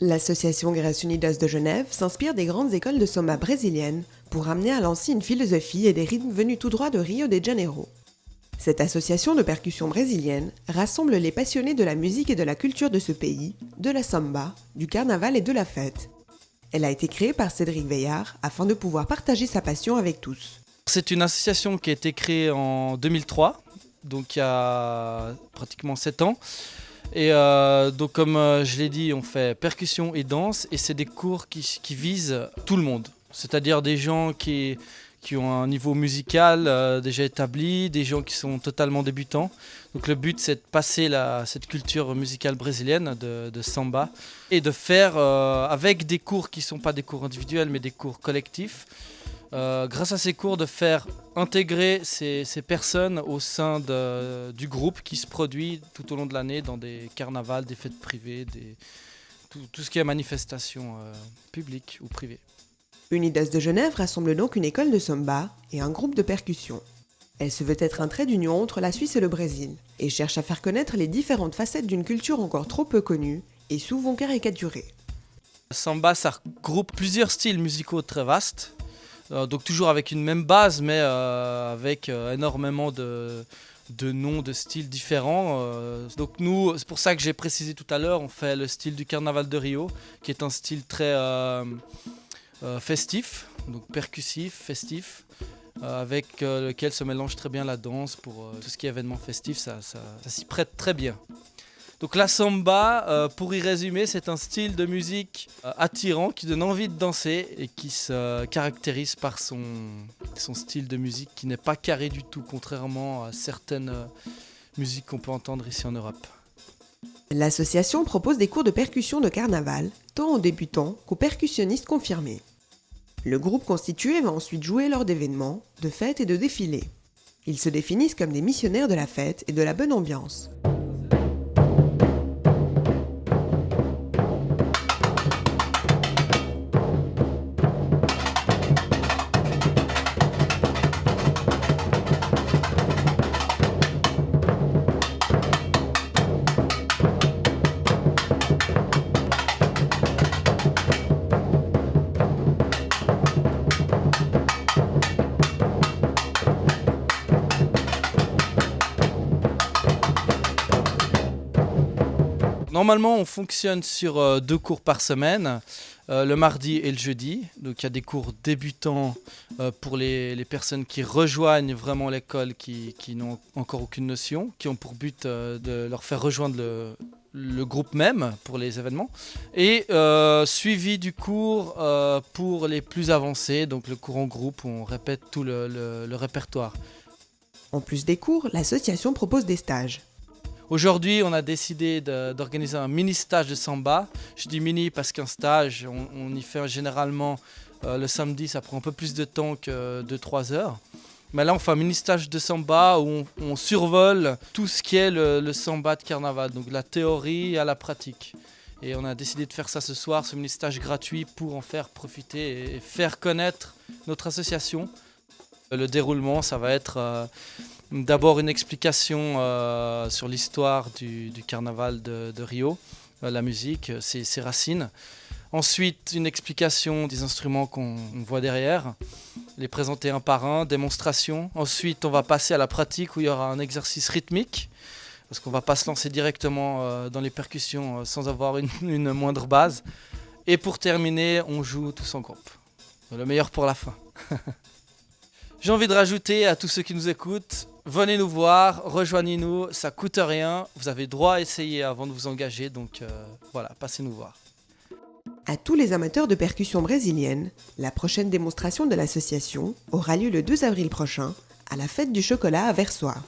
L'association Grâce Unidas de Genève s'inspire des grandes écoles de samba brésiliennes pour amener à Lancy une philosophie et des rythmes venus tout droit de Rio de Janeiro. Cette association de percussion brésilienne rassemble les passionnés de la musique et de la culture de ce pays, de la samba, du carnaval et de la fête. Elle a été créée par Cédric Veillard afin de pouvoir partager sa passion avec tous. C'est une association qui a été créée en 2003, donc il y a pratiquement 7 ans. Et donc comme je l'ai dit, on fait percussion et danse et c'est des cours qui visent tout le monde. C'est-à-dire des gens qui ont un niveau musical déjà établi, des gens qui sont totalement débutants. Donc le but c'est de passer cette culture musicale brésilienne de samba et de faire avec des cours qui ne sont pas des cours individuels mais des cours collectifs. Grâce à ces cours, de faire intégrer ces personnes au sein du groupe qui se produit tout au long de l'année dans des carnavals, des fêtes privées, tout ce qui est manifestation publique ou privée. Unidas de Genève rassemble donc une école de samba et un groupe de percussion. Elle se veut être un trait d'union entre la Suisse et le Brésil et cherche à faire connaître les différentes facettes d'une culture encore trop peu connue et souvent caricaturée. Samba, ça regroupe plusieurs styles musicaux très vastes. Donc toujours avec une même base, mais avec énormément de noms, de styles différents. Donc nous, c'est pour ça que j'ai précisé tout à l'heure, on fait le style du Carnaval de Rio, qui est un style très festif, donc percussif, festif, avec lequel se mélange très bien la danse pour tout ce qui est événement festif, ça s'y prête très bien. Donc la samba, pour y résumer, c'est un style de musique attirant qui donne envie de danser et qui se caractérise par son style de musique qui n'est pas carré du tout, contrairement à certaines musiques qu'on peut entendre ici en Europe. L'association propose des cours de percussion de carnaval, tant aux débutants qu'aux percussionnistes confirmés. Le groupe constitué va ensuite jouer lors d'événements, de fêtes et de défilés. Ils se définissent comme des missionnaires de la fête et de la bonne ambiance. Normalement, on fonctionne sur 2 cours par semaine, le mardi et le jeudi. Donc il y a des cours débutants pour les personnes qui rejoignent vraiment l'école, qui n'ont encore aucune notion, qui ont pour but de leur faire rejoindre le groupe même pour les événements. Et suivi du cours pour les plus avancés, donc le cours en groupe où on répète tout le répertoire. En plus des cours, l'association propose des stages. Aujourd'hui, on a décidé d'organiser un mini-stage de samba. Je dis mini parce qu'un stage, on y fait généralement le samedi, ça prend un peu plus de temps que 2-3 heures. Mais là, on fait un mini-stage de samba où on survole tout ce qui est le samba de carnaval, donc de la théorie à la pratique. Et on a décidé de faire ça ce soir, ce mini-stage gratuit pour en faire profiter et faire connaître notre association. Le déroulement, ça va être d'abord une explication sur l'histoire du carnaval de Rio, la musique, ses racines. Ensuite, une explication des instruments qu'on voit derrière, les présenter un par un, démonstration. Ensuite, on va passer à la pratique où il y aura un exercice rythmique, parce qu'on ne va pas se lancer directement dans les percussions sans avoir une moindre base. Et pour terminer, on joue tous en groupe. Le meilleur pour la fin. J'ai envie de rajouter à tous ceux qui nous écoutent, venez nous voir, rejoignez-nous, ça coûte rien, vous avez droit à essayer avant de vous engager, donc voilà, passez nous voir. À tous les amateurs de percussion brésilienne, la prochaine démonstration de l'association aura lieu le 2 avril prochain à la Fête du Chocolat à Versoix.